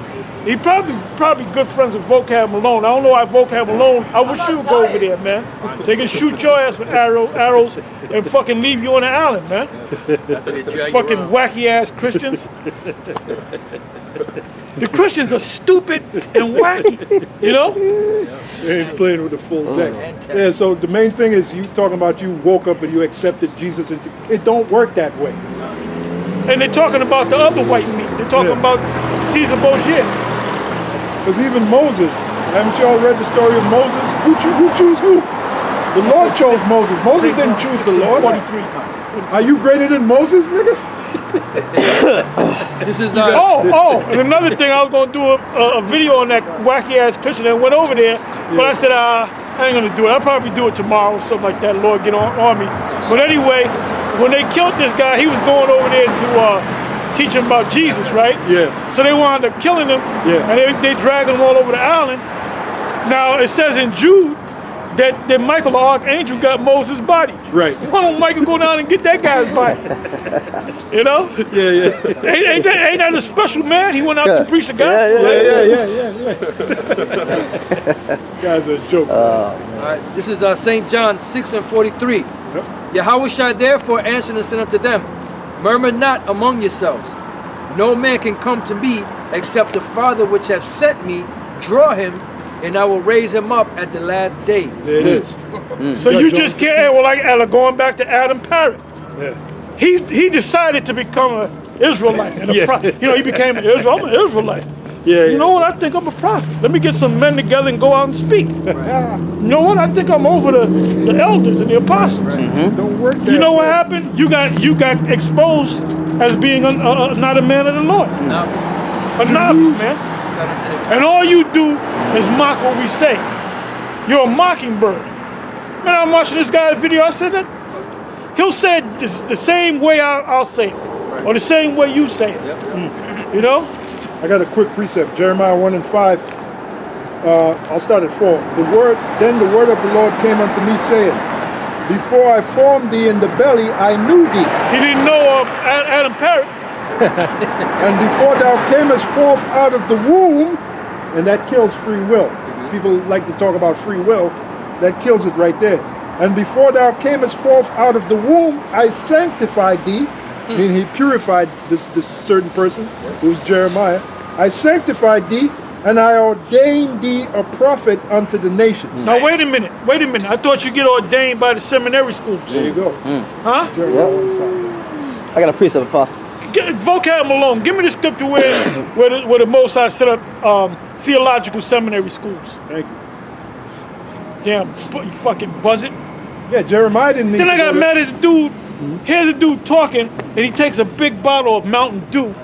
he probably good friends with Vocab Malone. I don't know why Vocab Malone, I wish you would go over there, man. They can shoot your ass with arrows and fucking leave you on the island, man. Fucking wacky ass Christians. The Christians are stupid and wacky, you know? They ain't playing with the full deck. Yeah, so the main thing is you talking about you woke up and you accepted Jesus into. It don't work that way. And they're talking about the other white meat. They're talking about Caesar Borgia. Because even Moses, haven't you all read the story of Moses? Who chose who? The Lord chose Moses. Moses didn't choose the Lord. 43. Are you greater than Moses, nigga? This is and another thing, I was gonna do a video on that wacky ass Christian and went over there, but I said I ain't gonna do it. I'll probably do it tomorrow, something like that. Lord, get on me. But anyway, when they killed this guy, he was going over there to teaching about Jesus, right? Yeah. So they wound up killing him, Yeah. and they dragged him all over the island. Now it says in Jude that Michael the archangel got Moses' body. Right. Why don't Michael go down and get that guy's body? You know? Yeah. Ain't that a special man? He went out to preach the gospel. Yeah. Guys are a joke. All right, this is St. John 6:43. Yahushua therefore answered and said unto them, Murmur not among yourselves. No man can come to me except the Father which hath sent me draw him, and I will raise him up at the last day. There it is. So you just can't, like going back to Adam Parrott. Yeah. He decided to become an Israelite. And he became an Israelite. I'm an Israelite. Yeah. You know what? I think I'm a prophet. Let me get some men together and go out and speak. You know what? I think I'm over the elders and the apostles. Don't work that You know what way. happened? You got exposed as being not a man of the Lord. Novice. A novice, man. Got into the- And all you do is mock what we say. You're a mockingbird. Man, I'm watching this guy's video. I said that. He'll say it the same way I'll say it. Or the same way you say it. You know? I got a quick precept. Jeremiah 1:5. I'll start at 4. Then the word of the Lord came unto me, saying, Before I formed thee in the belly, I knew thee. He didn't know Adam Parrott. And before thou camest forth out of the womb, and that kills free will. People like to talk about free will. That kills it right there. And before thou camest forth out of the womb, I sanctified thee. Meaning he purified this certain person, who was Jeremiah. I sanctified thee, and I ordained thee a prophet unto the nations. Now wait a minute. I thought you get ordained by the seminary schools. There you go. Huh? Jeremiah 1:5. I got a precept, Apostle. Vocab Malone, give me the scripture where the Most High set up theological seminary schools. Thank you. Damn, you fucking buzzard. Yeah, Jeremiah didn't need Then to I got go mad there. at the dude. Here's the dude talking, and he takes a big bottle of Mountain Dew,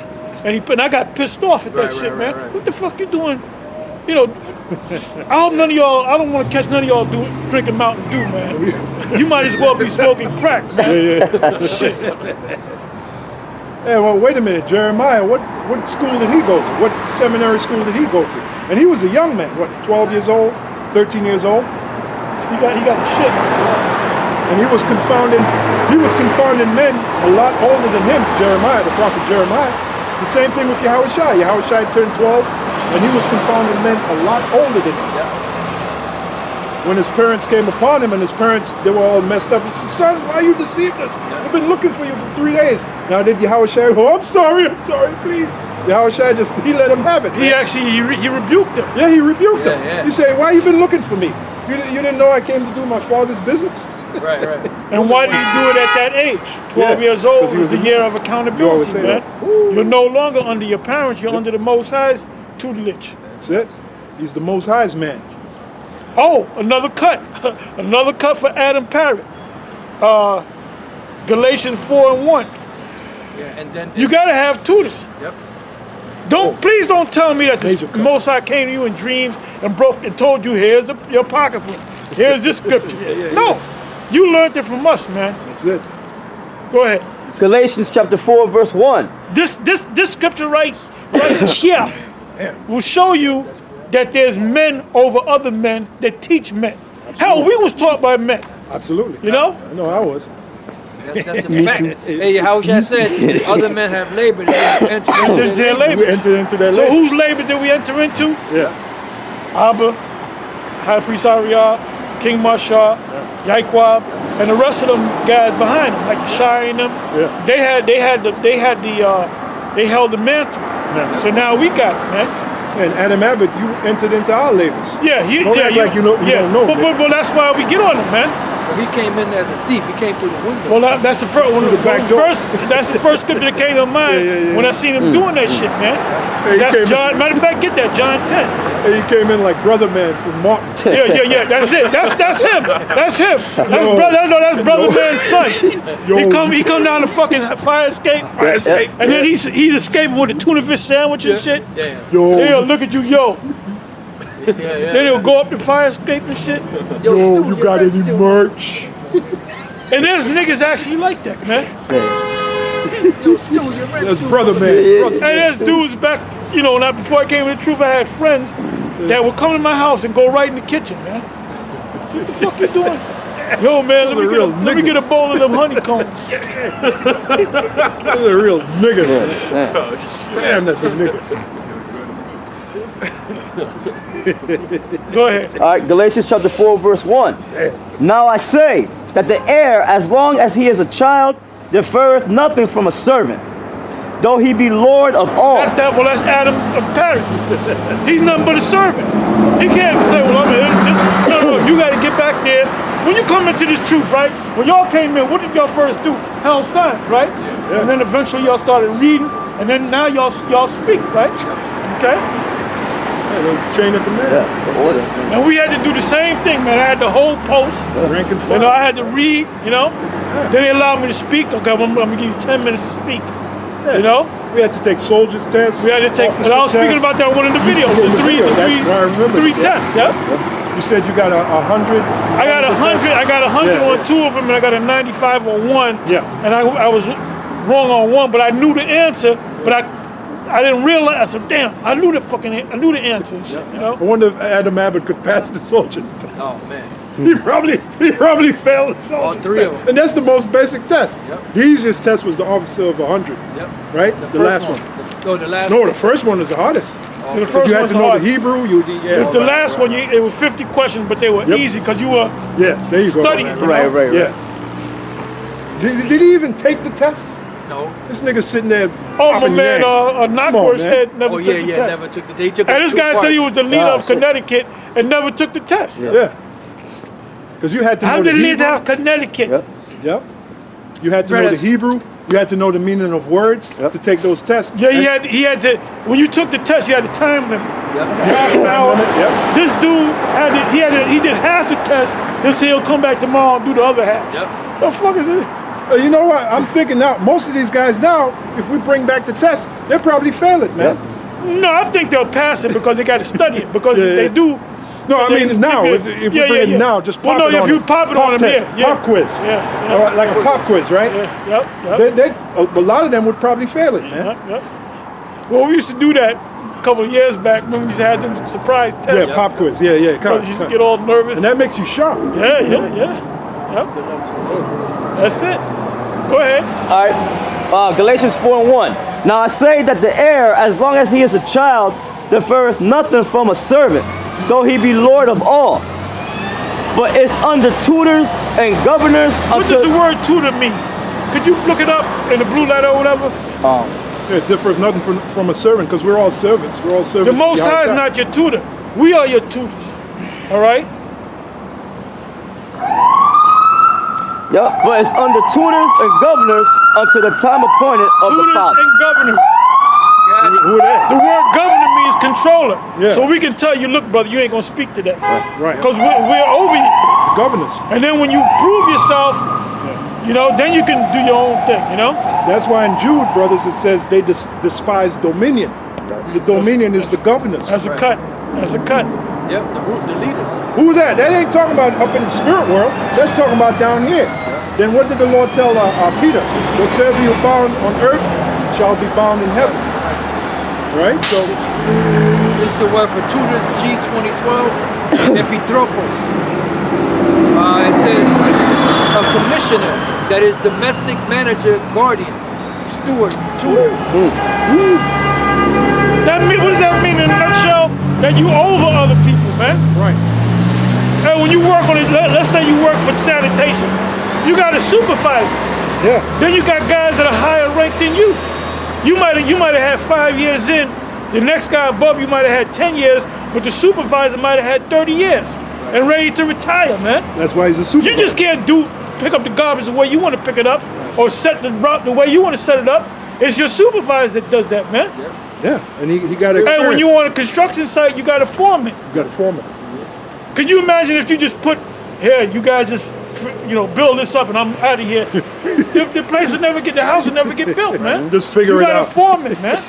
and I got pissed off at that shit, man. What the fuck you doing? You know, I hope none of y'all. I don't want to catch none of y'all drinking Mountain Dew, man. You might as well be smoking crack, man. Shit. Hey, well, wait a minute. Jeremiah, what school did he go to? What seminary school did he go to? And he was a young man, what, 12 years old, 13 years old? He got the shit. And he was confounding men a lot older than him, Jeremiah, the prophet Jeremiah. The same thing with Yahushua. Yahushua turned 12, and he was confounding men a lot older than him. When his parents came upon him, and his parents, they were all messed up. He said, son, why you deceived us? I've been looking for you for 3 days. Now did Yahushua go, I'm sorry, please. Yahushua he let him have it. He actually, he rebuked them. Yeah, he rebuked him. Yeah. He said, why you been looking for me? You didn't know I came to do my father's business? Right. And why did he do it at that age? 12 years old 'cause he was was the a- year of You always accountability, say man. You're no longer under your parents, you're under the Most High's tutelage. That's it. He's the Most High's man. Oh, another cut. Another cut for Adam Parrott. Galatians 4:1. Yeah, and then You gotta have tutors. Yep. Please don't tell me that Major the cut. Most High came to you in dreams and told you, here's your pocket book. Here's this scripture. No, you learned it from us, man. That's it. Go ahead. Galatians chapter 4, verse 1. This scripture right here will show you that there's men over other men that teach men. Hell, we was taught by men, Absolutely. you know? I know I was. that's a fact. Hey, Yahushua said, other men have labored and entered into Their their labor. We labor. entered into that So labor. whose labor did we enter into? Yeah. Abba, High Priest Ariah, King Marshal, Yaikwab, and the rest of them guys behind him, like Shai and them. Yeah. They held the mantle. Yeah. So now we got it, man. And Adam Abbott, you entered into our labors. Yeah, Don't act like you don't know, But that's why we get on him, man. He came in as a thief. He came through the window. Well, that's the first one. the back door. That's the first scripture that came to mind Yeah. when I seen him doing that shit, man. Hey, he That's came John. Matter of fact, get that John 10. And he came in like Brother Man from Martin. Yeah. That's it. That's him. That's him. That's Brother Man's son. He come down the fucking fire escape. And then he's escaping with a tuna fish sandwich and shit. Yeah. He'll look at you, yo. Yeah. Then he'll go up the fire escape and shit. Yo, Stu, You your got friends any still- merch? And there's niggas actually like that, man. Yo, Stu, you're right. That's Stu, brother man. Brother. And there's dudes back, you know, now before I came to the truth, I had friends that would come to my house and go right in the kitchen, man. So what the fuck you doing? Yo, man, let me get a bowl of them honeycombs. That's a real nigga. Damn, that's a nigga. Go ahead. All right, Galatians chapter 4, verse 1. Now I say that the heir, as long as he is a child, deferreth nothing from a servant, though he be Lord of all. Well, that's Adam a parent. He's nothing but a servant. He can't say, well, no, you got to get back there. When you come into this truth, right? When y'all came in, what did y'all first do? Hell sign, right? Yeah. And then eventually y'all started reading, and then now y'all speak, right? Okay? Yeah, there's a chain of command. Yeah, it's an order. And we had to do the same thing, man. I had the whole post. Rank and You file. know, I had to read, you know. Then they allowed me to speak. Okay, I'm gonna give you 10 minutes to speak. Yeah. You know? We had to take soldiers tests. We had to take, and I was speaking about that one in the video. The three tests, yeah? You said you got 100. I got 100. I got 100 Yeah. on 2 of them, and I got a 95 on 1. Yeah. And I was wrong on 1, but I knew the answer. But I didn't realize. I said, "Damn! I knew the answer." And shit, you know. I wonder if Adam Abbott could pass the soldiers test. Oh, man. He probably failed the soldiers All 3 of test. them. And that's the most basic test. Yep. The easiest test was the officer of 100. Yep. Right? The last one. The last No, the first one was the hardest. The Because first you had one's to know hard. the Hebrew. The last one, it was 50 questions, but they were Yep. easy because you were Yeah, there you go. studying. You know? Right. Yeah. Did he even take the test? No. This nigga sitting there. Oh, my popping man, yank. Knockworth man. said never Oh, took yeah, the yeah, test. never took the They took And this guy said he was the leader of shit. Connecticut and never took the test. Yeah. Because you had to know How the did he Hebrew. have Connecticut? Yep. Yep. You had to know the Brothers. Hebrew. You had to know the meaning of words to take those tests. Yeah, he had to. When you took the test, you had to time limit. Yep. Half an hour. Yep. This dude he did half the test. He'll say he'll come back tomorrow and do the other half. Yep. The fuck is this? You know what? I'm thinking now, most of these guys now, if we bring back the test, they'll probably fail it, man. No, I think they'll pass it because they got to study it because Yeah, they yeah. do. No, I they- mean now, if we bring it now, just pop it on if you them. pop it on them, test, yeah. pop quiz. Yeah. All right, like a pop quiz, right? Yep. A lot of them would probably fail it, man. Yep. Well, we used to do that a couple of years back when we used to have them surprise tests. Yeah, pop quiz. Yeah. Because you used to get all nervous. And that makes you sharp. Yeah. Yep. That's it. Go ahead. All right, Galatians 4:1. Now I say that the heir, as long as he is a child, deferreth nothing from a servant, though he be Lord of all, but is under tutors and governors What does the until... word tutor mean? Could you look it up in the blue letter or whatever? Yeah, it differs nothing from a servant because we're all servants. We're all servants. The Most of High is Yahweh. not your tutor. We are your tutors. All right? Yep, but is under tutors and governors until the time appointed of the Tutors Father. and governors. Who are they? The word governor means controller. Yeah. So we can tell you, look, brother, you ain't going to speak to that. Right. Because we're over you. Governors. And then when you prove yourself, you know, then you can do your own thing, you know? That's why in Jude, brothers, it says they despise dominion. The dominion is the governors. That's a cut. That's a cut. Yep, the leaders. Who's that? That ain't talking about up in the spirit world. That's talking about down here. Then what did the Lord tell Peter? Whatsoever you bound on earth shall be bound in heaven. Right? So This is the word for tutors, G2012, epitropos. It says a commissioner, that is domestic manager, guardian, steward, tutor. What does that mean in a nutshell? That you over other people, man. right. And when you work on it, let's say you work for sanitation, you got a supervisor. Yeah. Then you got guys that are higher ranked than you. You might have had 5 years in. The next guy above you might have had 10 years, but the supervisor might have had 30 years and ready to retire, man. That's why he's a supervisor. You just can't pick up the garbage the way you want to pick it up or set the route the way you want to set it up. It's your supervisor that does that, man. Yeah, and he got experience. And when you're on a construction site, you got a foreman. You got a foreman. Could you imagine if you just put here, you guys just, build this up and I'm out of here. the place will never get, the house will never get built, man. Just figure it You out. gotta form it, man.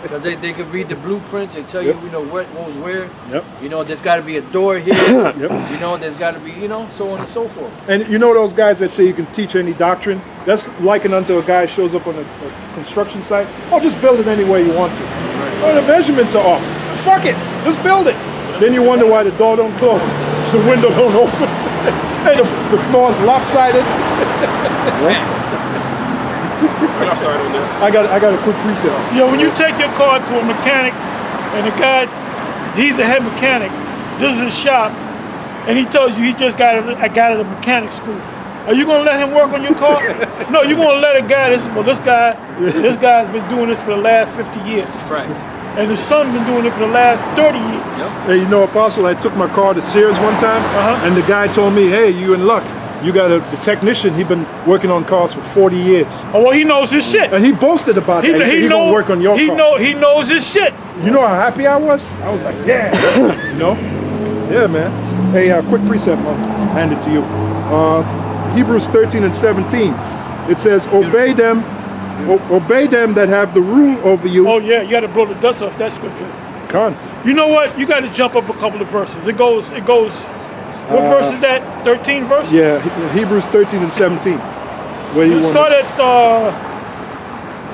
Because they can read the blueprints and tell you, what was where. Yep. There's got to be a door here. Yep. There's got to be, so on and so forth. And those guys that say you can teach any doctrine? That's likened unto a guy shows up on a construction site. Oh, just build it any way you want to. Oh, the measurements are off. Fuck it, just build it. Then you wonder why the door don't close, the window don't open, hey, the floor's lopsided. I got a quick precept. When you take your car to a mechanic and the guy, he's a head mechanic, this is his shop, and he tells you he just got it at a mechanic school. Are you gonna let him work on your car? No, you're gonna let a guy. This guy's been doing this for the last 50 years. Right. And his son's been doing it for the last 30 years. Yep. Hey, Apostle, I took my car to Sears one time, and the guy told me, hey, you in luck. You got the technician, he's been working on cars for 40 years. Oh, well, he knows his shit. And he boasted about that. He said he gonna work on your car. He knows his shit. You know how happy I was? I was like, yeah. Yeah, man. Hey, quick precept, I'll hand it to you. Hebrews 13 and 17. It says, obey them that have the rule over you. Oh yeah, you got to blow the dust off that scripture. Con. You know what? You got to jump up a couple of verses. It goes. What verse is that? 13 verse? Yeah, Hebrews 13 and 17. Where you start at.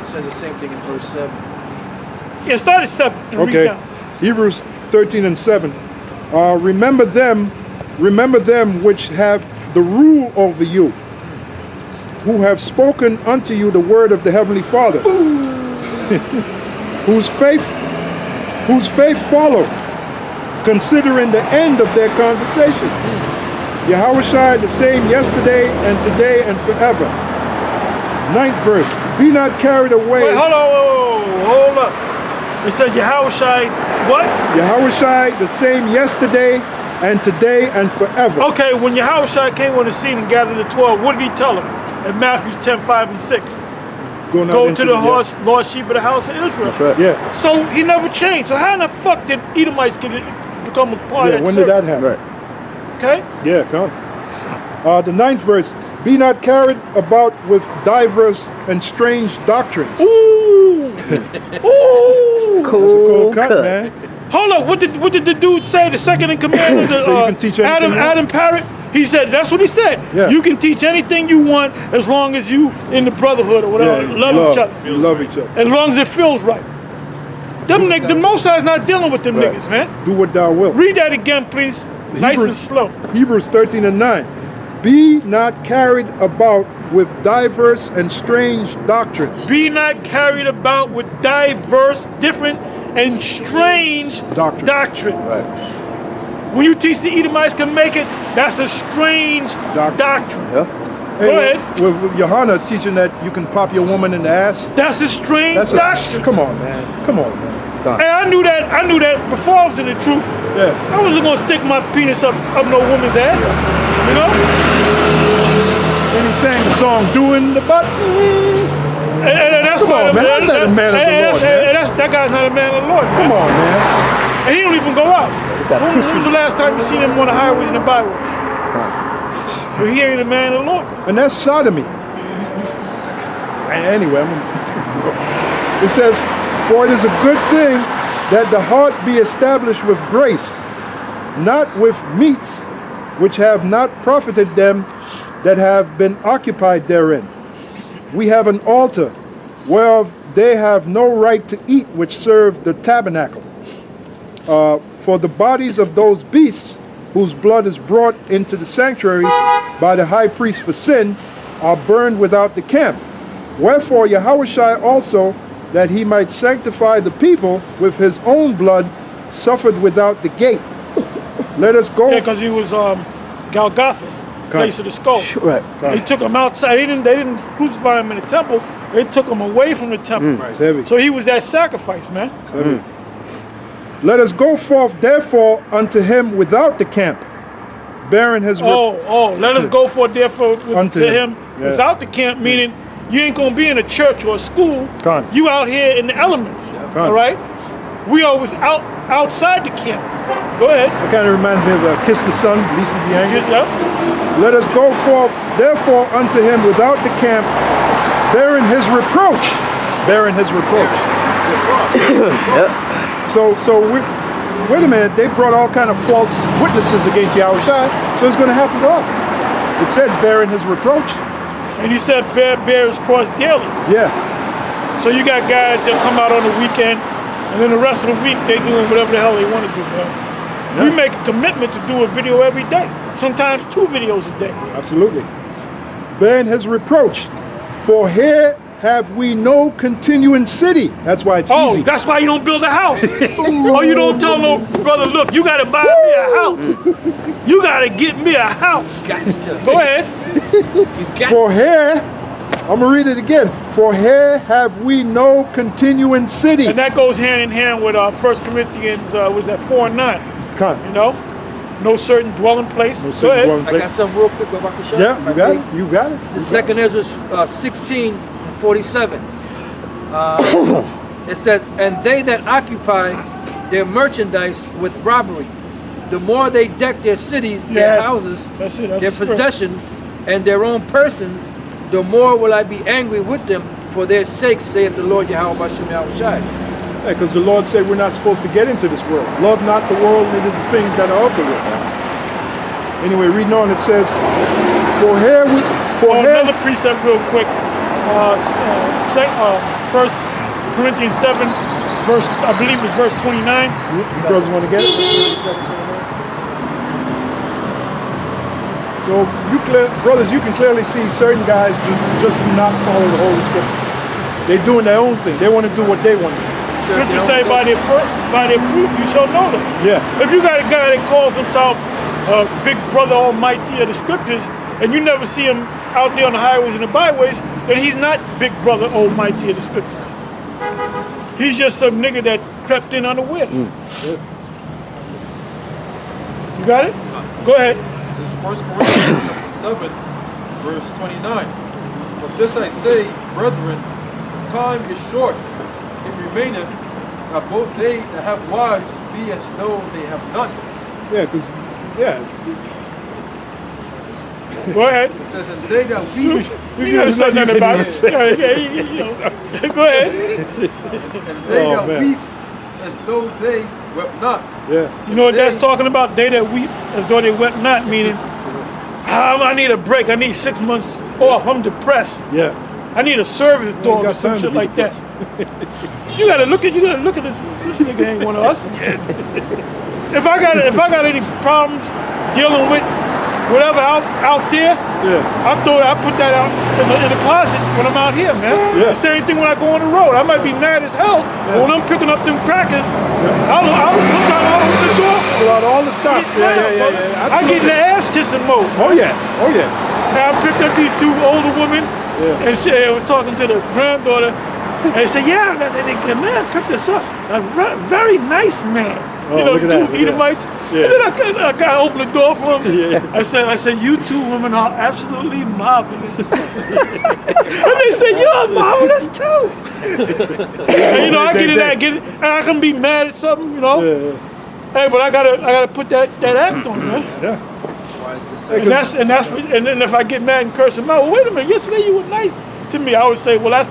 It says the same thing in verse 7. Yeah, start at 7. And read Okay. down. Hebrews 13 and 7. Remember them which have the rule over you, who have spoken unto you the word of the Heavenly Father, whose faith follow, considering the end of their conversation. Yahushua the same yesterday and today and forever. 9th verse. Be not carried away. Wait, hold up. It says Yahushua what? Yahushua the same yesterday and today and forever. Okay, when Yahushua came on the scene and gathered the 12, what did he tell them? In Matthew 10, 5 and 6. Go to the lost sheep of the house of Israel. That's right. Yeah. So he never changed. So how in the fuck did Edomites become a part of that when church? did that happen? Right. Okay? Yeah, come. The 9th verse. Be not carried about with diverse and strange doctrines. Ooh! Ooh! That's a cold cut, man. Hold up, what did the dude say? The second in command of the So you can teach anything Adam Parrott? He said, that's what he said. Yeah. You can teach anything you want as long as you in the brotherhood or whatever. Yeah, love each other. You love each other. As long as it feels right. The Most High's not dealing with them niggas, man. Do what thou wilt. Read that again, please. Nice and slow. Hebrews 13 and 9. Be not carried about with diverse and strange doctrines. Be not carried about with diverse, different, and strange doctrines. Right. When you teach the Edomites can make it, that's a strange doctrine. Yeah. Go ahead. With Johanna teaching that you can pop your woman in the ass. That's a strange doctrine. Come on, man. Come on, man. Hey, I knew that before I was in the truth. Yeah. I wasn't gonna stick my penis up no woman's ass. You know? And he sang the song "Doing the Butt." And that's Come on, man. That's not a man of the Lord, man. That guy's not a man of the Lord. Come on, man. And he don't even go out. When was the last time you seen him on the highways and the byways? So he ain't a man of the Lord. And that's sodomy. Anyway, it says, for it is a good thing that the heart be established with grace, not with meats, which have not profited them that have been occupied therein. We have an altar, whereof they have no right to eat, which serve the tabernacle. For the bodies of those beasts, whose blood is brought into the sanctuary by the high priest for sin, are burned without the camp. Wherefore Yahushua also, that he might sanctify the people with his own blood, suffered without the gate. Let us go. Yeah, because he was Golgotha, place of the skull. Right. They took him outside. They didn't crucify him in the temple. They took him away from the temple. It's heavy. So he was that sacrifice, man. It's heavy. Let us go forth therefore unto him without the camp, bearing his let us go forth therefore to him without the camp, meaning you ain't gonna be in a church or a school. You out here in the elements. All right? We always outside the camp. Go ahead. It kind of reminds me of Kiss the Sun, Least of the Angels. Yep. Let us go forth, therefore, unto him without the camp, bearing his reproach. Bearing his reproach. So wait a minute, they brought all kind of false witnesses against Yahushua, so it's going to happen to us. It said bearing his reproach. And he said bear his cross daily. Yeah. So you got guys that come out on the weekend, and then the rest of the week they doing whatever the hell they want to do, man. Yeah. We make a commitment to do a video every day. Sometimes 2 videos a day. Absolutely. Bearing his reproach. For here have we no continuing city. That's why it's easy. That's why you don't build a house. Oh, you don't tell no brother, look, you gotta buy me a house. You gotta get me a house. Go ahead. For here, I'm gonna read it again. For here have we no continuing city. And that goes hand in hand with 1 Corinthians, was that 4:9? You know, no certain dwelling place. No Go certain ahead. dwelling I got something real quick about Bakasha. Yeah, you got it. You got it. This is 2 Ezra 16:47. It says, and they that occupy their merchandise with robbery, the more they deck their cities, their houses, That's their possessions, and their own persons, the more will I be angry with them for their sakes, saith the Lord Yahweh Bashem Yahushai. Yeah, because the Lord said we're not supposed to get into this world. Love not the world, neither the things that are of the world. Anyway, reading on, it says, for here we... Another precept real quick. 1 Corinthians 7, verse, I believe it's verse 29. You brothers want to get it? So, brothers, you can clearly see certain guys just do not follow the Holy Scripture. They're doing their own thing. They want to do what they want to do. Scripture say by their fruit you shall know them. Yeah. If you got a guy that calls himself Big Brother Almighty of the Scriptures, and you never see him out there on the highways and the byways, then he's not Big Brother Almighty of the Scriptures. He's just some nigga that crept in unawares. You got it? Go ahead. This is 1 Corinthians chapter 7, verse 29. But this I say, brethren, the time is short. It remaineth that both they that have wives be as though they have none. Yeah, because, Go ahead. It says, and they that weep, You gotta say nothing about it. Go ahead. and they that weep as though they wept not. Yeah. You know what that's talking about? They that weep as though they wept not, meaning I need a break. I need 6 months off. I'm depressed. Yeah. I need a service dog or some shit like that. You gotta look at this nigga ain't one of us. If I got any problems dealing with whatever else out there, I put that out in the closet when I'm out here, man. Yeah. The same thing when I go on the road. I might be mad as hell, but when I'm picking up them crackers, sometimes I'll open the door. Pull out all the stops. I get in the ass kissing mode. Oh yeah. And I picked up these 2 older women, and she was talking to the granddaughter, and they said, yeah, the man picked us up. A very nice man. Oh, you know, look at 2 that, Edomites. Yeah. And then I got to open the door for him. Yeah. I said, you 2 women are absolutely marvelous. And they said, you're marvelous too. And, I get it, and I can be mad at something, Hey, but I gotta put that act on, man. Yeah. And if I get mad and curse him out, well, wait a minute, yesterday you were nice to me. I would say, well, that's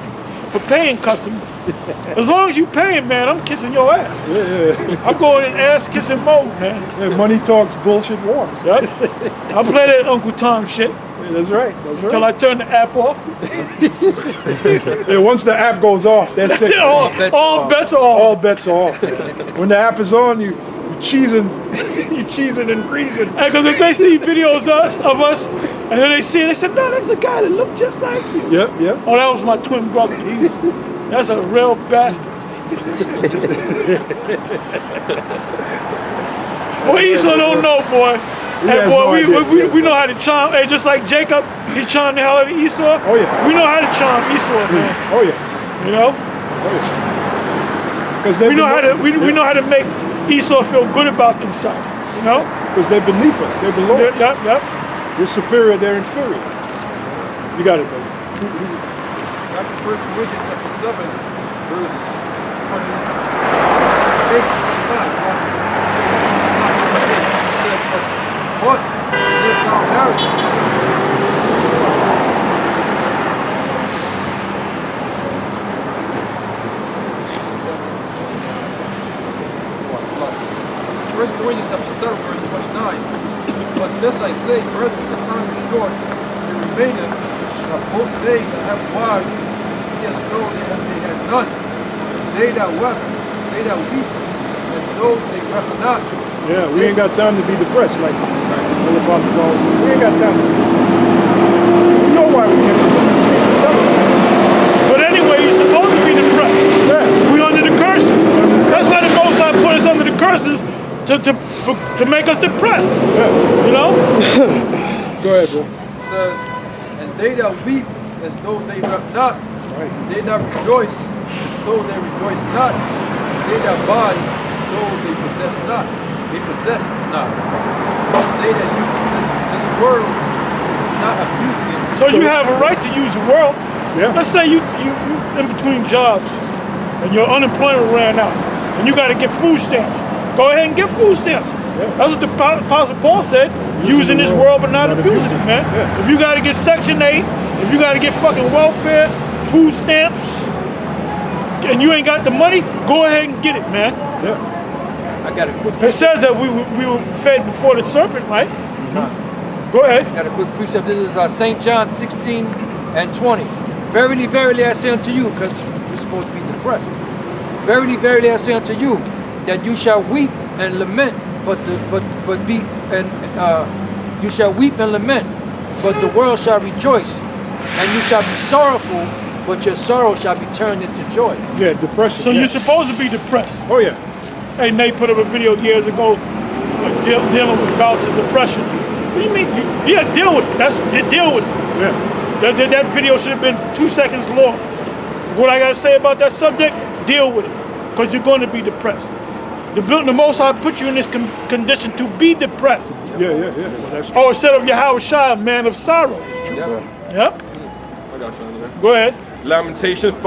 for paying customers. As long as you paying, man, I'm kissing your ass. I'm going in ass kissing mode, man. Yeah, money talks, bullshit walks. Yep. I play that Uncle Tom shit. That's right. Until I turn the app off. Once the app goes off, that's it. all bets are off. All bets are off. When the app is on, you cheesing and greasing. Because if they see videos of us, and then they see it, they say, no, that's a guy that looked just like you. Yep. Oh, that was my twin brother. That's a real bastard. Boy, Esau don't know, boy. Hey, boy, we know how to charm. Hey, just like Jacob, he charmed the hell out of Esau. Oh, yeah. We know how to charm Esau, man. Oh, yeah. You know? We know how to make Esau feel good about themselves, you know? Because they're beneath us. They're below us. Yep. We're superior, they're inferior. You got it, buddy. Back to 1 Corinthians chapter 7, verse 20. 1 Corinthians chapter 7, verse 29. But this I say, brethren, the time is short, it remaineth, that both they that have wives, be as though they had none. They that wept, they that weep, as though they wept not. Yeah, we ain't got time to be depressed like the Apostle Paul says. We ain't got time to be depressed. We know why we can't be depressed. But anyway, you're supposed to be depressed. Yeah. We're under the curses. That's why the Most High put us under the curses to make us depressed. Yeah. You know? Go ahead, bro. It says, and they that weep, as though they wept not. Right. They that rejoice, as though they rejoice not. They that buy, as though they possess not. They possess not. They that use this world is not abusing it. So you have a right to use the world. Yeah. Let's say you in between jobs and your unemployment ran out and you got to get food stamps. Go ahead and get food stamps. Yeah. That's what the Apostle Paul said. Using this world but not abusing it, man. Yeah. If you got to get Section 8, if you got to get fucking welfare, food stamps, and you ain't got the money, go ahead and get it, man. Yeah. I got a quick. It says that we were fed before the serpent, right? Go ahead. Got a quick precept. This is St. John 16 and 20. Verily, verily, I say unto you, because we're supposed to be depressed. Verily, verily, I say unto you, that you shall weep and lament, you shall weep and lament, but the world shall rejoice, and you shall be sorrowful, but your sorrow shall be turned into joy. Yeah, depression. So yeah. you're supposed to be depressed. Oh, yeah. Hey, Nate put up a video years ago dealing with bouts of depression. What do you mean? Deal with it. Deal with it. Yeah. That video should have been 2 seconds long. What I got to say about that subject, deal with it. Because you're going to be depressed. The Most High put you in this condition to be depressed. Yeah. Well, that's Oh, instead of Yahweh Shai, man of sorrow. Yeah. Yep. I got you on there. Go ahead. Lamentations 5.